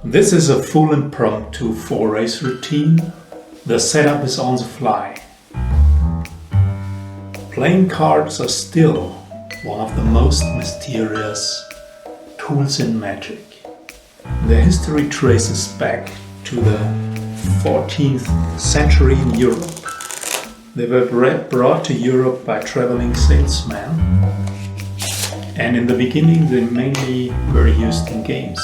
This is a full impromptu 4-race routine. The setup is on the fly. Playing cards are still one of the most mysterious tools in magic. Their history traces back to the 14th century in Europe. They were brought to Europe by traveling salesmen, and in the beginning they mainly were used in games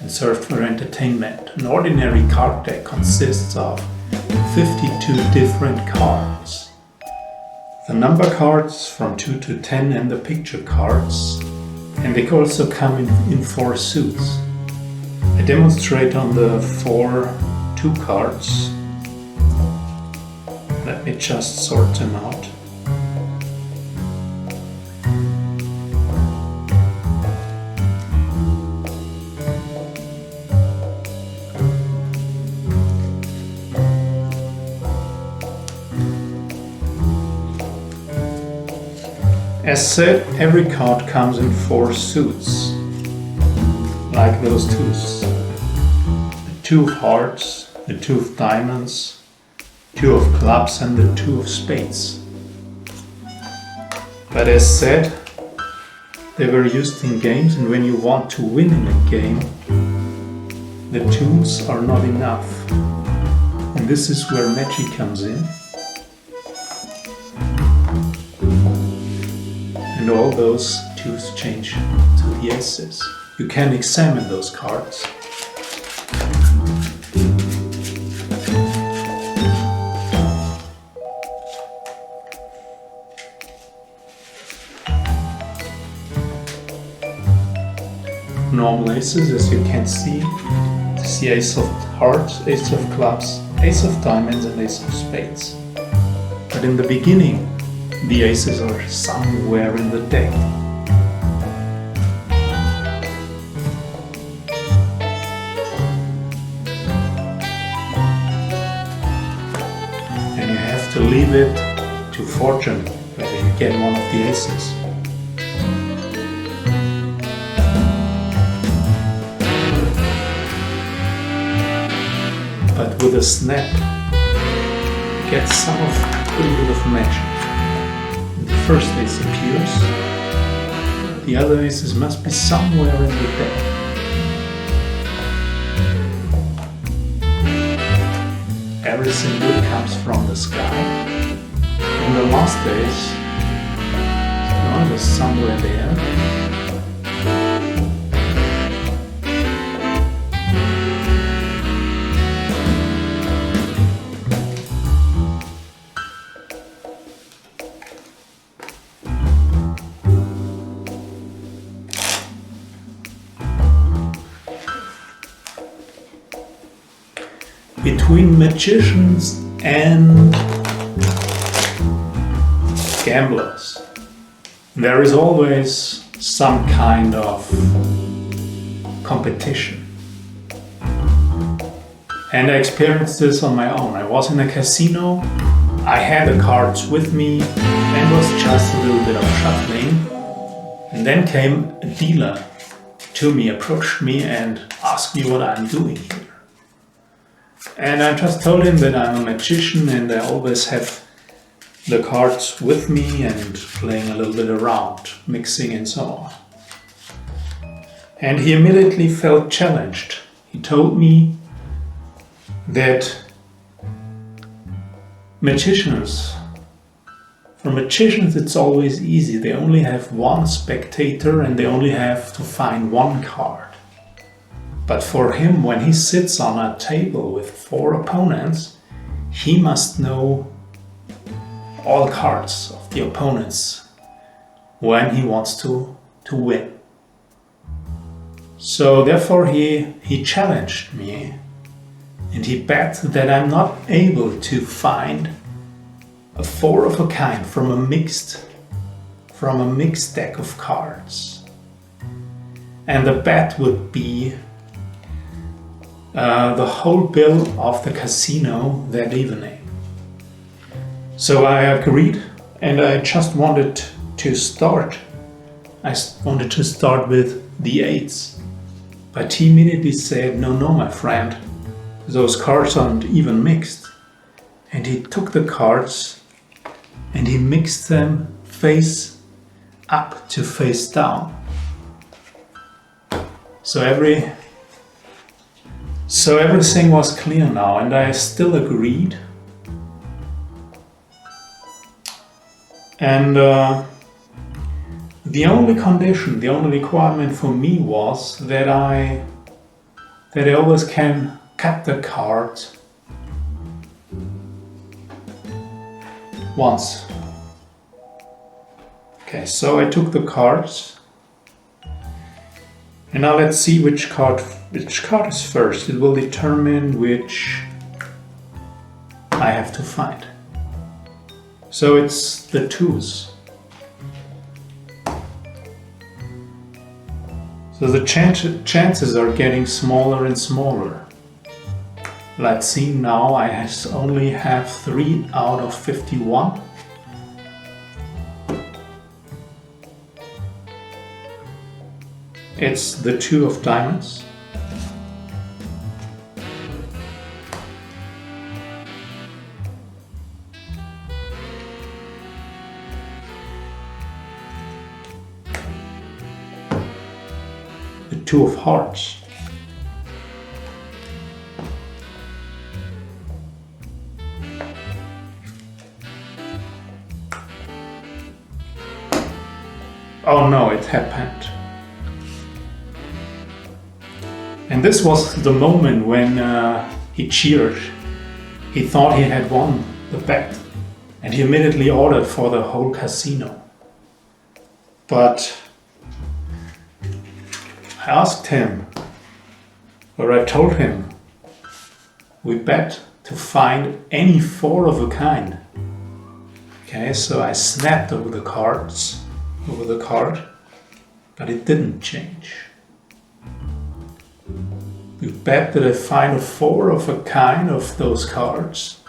and served for entertainment. An ordinary card deck consists of 52 different cards. The number cards from 2 to 10 and the picture cards, and they also come in 4 suits. I demonstrate on the 2 cards. Let me just sort them out. As said, every card comes in 4 suits, like those twos. The 2 of hearts, the 2 of diamonds, 2 of clubs and the 2 of spades. But as said, they were used in games, and when you want to win in a game, the twos are not enough. And this is where magic comes in. And all those twos change to the aces. You can examine those cards. Normal aces, as you can see, is the ace of hearts, ace of clubs, ace of diamonds and ace of spades. But in the beginning, the aces are somewhere in the deck. And you have to leave it to fortune whether you get one of the aces. But with a snap, you get a little bit of magic. The first ace appears, the other aces must be somewhere in the deck. Everything good comes from the sky, and the last ace is somewhere there. Between magicians and gamblers, there is always some kind of competition. And I experienced this on my own. I was in a casino, I had the cards with me and was just a little bit of shuffling. And then came a dealer to me, approached me and asked me what I'm doing here. And I just told him that I'm a magician and I always have the cards with me and playing a little bit around, mixing and so on. And he immediately felt challenged. He told me that for magicians it's always easy. They only have one spectator and they only have to find one card. But for him, when he sits on a table with 4 opponents, he must know all cards of the opponents when he wants to win. So therefore he challenged me and he bet that I'm not able to find a 4 of a kind from a mixed deck of cards. And the bet would be the whole bill of the casino that evening. So I agreed, and I just wanted to start. I wanted to start with the 8s. But he immediately said, no, no, my friend, those cards aren't even mixed. And he took the cards and he mixed them face up to face down. So everything was clear now, and I still agreed. And the only condition, the only requirement for me was that I always can cut the card once. Okay, so I took the cards. And now let's see which card is first. It will determine which I have to find. So it's the twos. So the chances are getting smaller and smaller. Let's see, now I only have 3 out of 51. It's the 2 of diamonds. The 2 of hearts. Oh no, it happened. And this was the moment when he cheered. He thought he had won the bet, and he immediately ordered for the whole casino. But I asked him, or I told him, we bet to find any 4 of a kind. Okay, so I snapped over the card, but it didn't change. You bet that I find a 4 of a kind of those cards,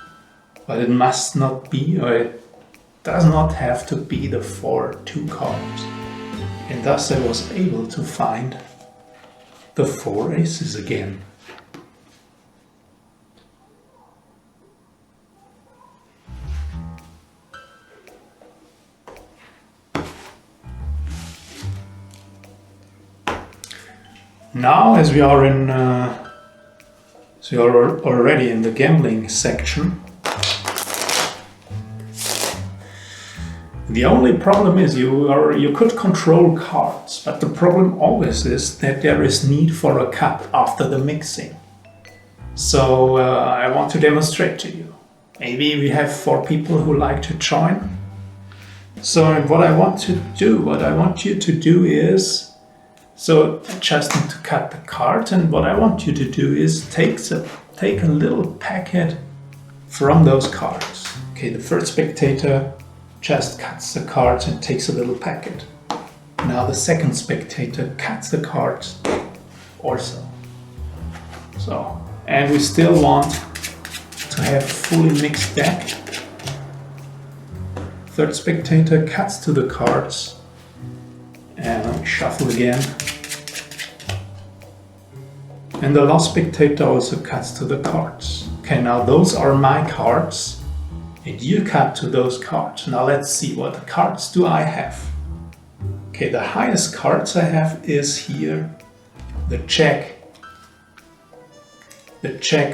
but it must not be, or it does not have to be the 4-2 cards. And thus I was able to find the 4 aces again. Now, as we are already in the gambling section, the only problem is you could control cards, but the problem always is that there is need for a cup after the mixing. So I want to demonstrate to you. Maybe we have 4 people who like to join. So what I want you to do is, so I just need to cut the card, and what I want you to do is take a little packet from those cards. Okay, the first spectator just cuts the cards and takes a little packet. Now the second spectator cuts the cards also. So, and we still want to have a fully mixed deck. Third spectator cuts to the cards, and let me shuffle again. And the last spectator also cuts to the cards. Okay, now those are my cards, and you cut to those cards. Now let's see, what cards do I have? Okay, the highest cards I have is here, the Jack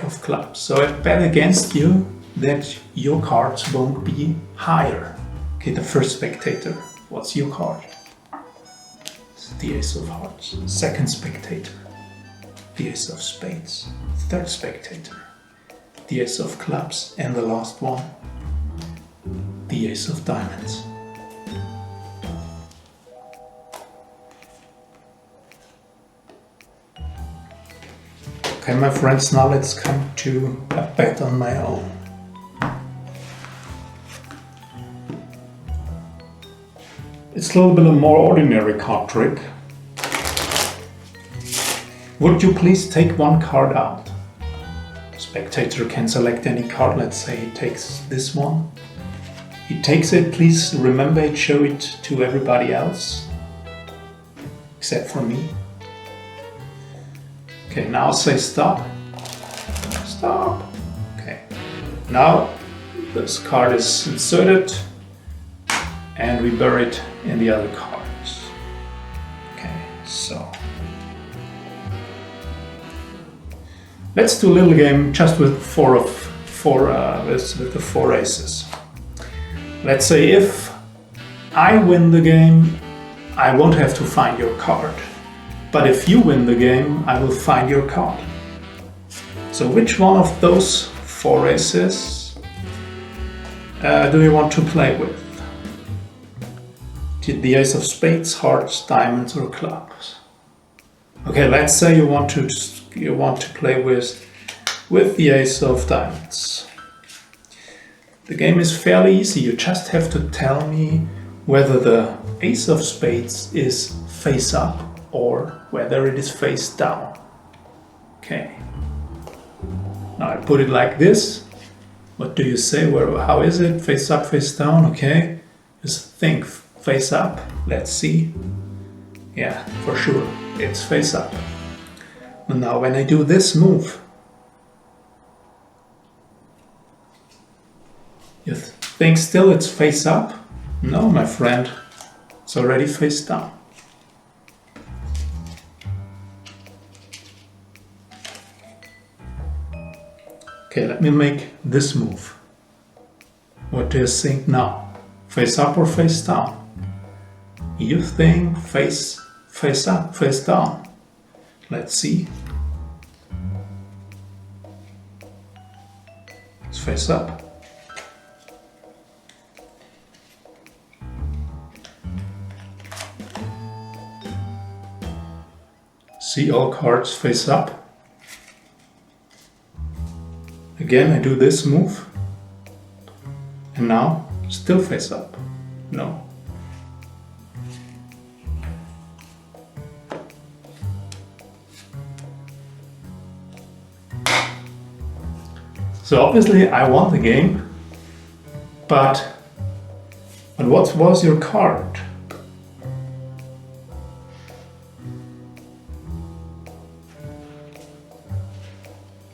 of clubs. So I bet against you that your cards won't be higher. Okay, the first spectator, what's your card? It's the Ace of Hearts. Second spectator, the Ace of Spades. Third spectator, the Ace of Clubs. And the last one, the Ace of Diamonds. Okay, my friends, now let's come to a bet on my own. It's a little bit of a more ordinary card trick. Would you please take one card out? Spectator can select any card. Let's say he takes this one. He takes it, please remember it, show it to everybody else, except for me. Okay, now say stop. Stop. Okay. Now this card is inserted and we bury it in the other cards. Okay, so let's do a little game just with with the 4 aces. Let's say if I win the game, I won't have to find your card. But if you win the game, I will find your card. So which one of those 4 aces do you want to play with? The ace of spades, hearts, diamonds, or clubs? Okay, let's say you want to play with the ace of diamonds. The game is fairly easy. You just have to tell me whether the ace of spades is face up or whether it is face down. Okay. Now I put it like this. What do you say? How is it? Face up, face down? Okay. Just think. Face up. Let's see. Yeah, for sure. It's face up. And now when I do this move, you think still it's face up? No, my friend. It's already face down. Okay, let me make this move. What do you think now? Face up or face down? You think face up, face down. Let's see. It's face up. See all cards face up. Again, I do this move. And now, still face up. No. So obviously I won the game, but what was your card?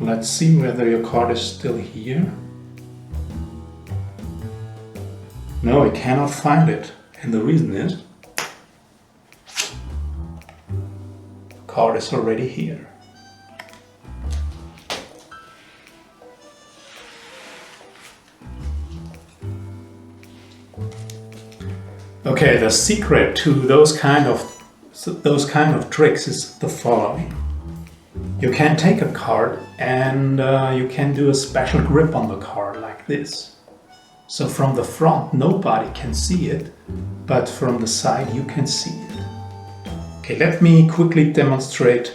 Let's see whether your card is still here. No, I cannot find it. And the reason is, the card is already here. Okay, the secret to those kind of tricks is the following. You can take a card and you can do a special grip on the card like this. So from the front nobody can see it, but from the side you can see it. Okay, let me quickly demonstrate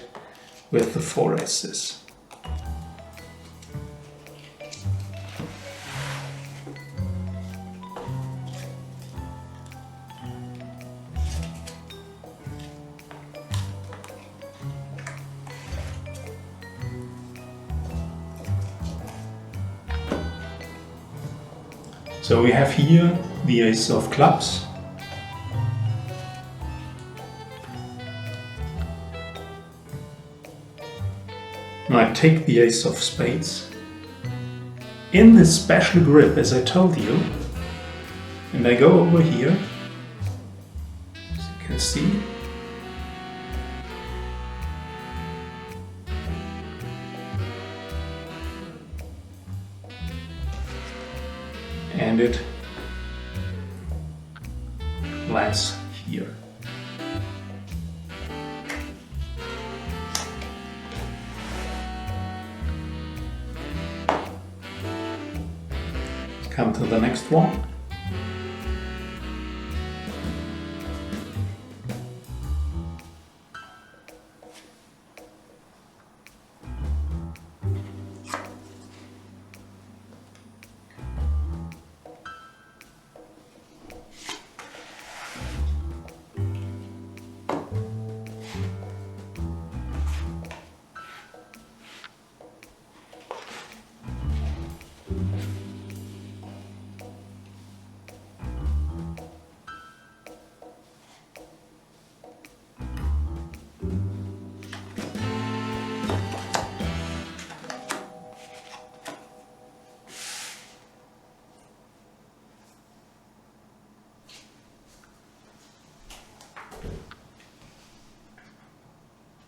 with the 4 aces. So we have here the ace of clubs. Now I take the ace of spades in this special grip, as I told you, and I go over here, as you can see. And it lands here. Come to the next one.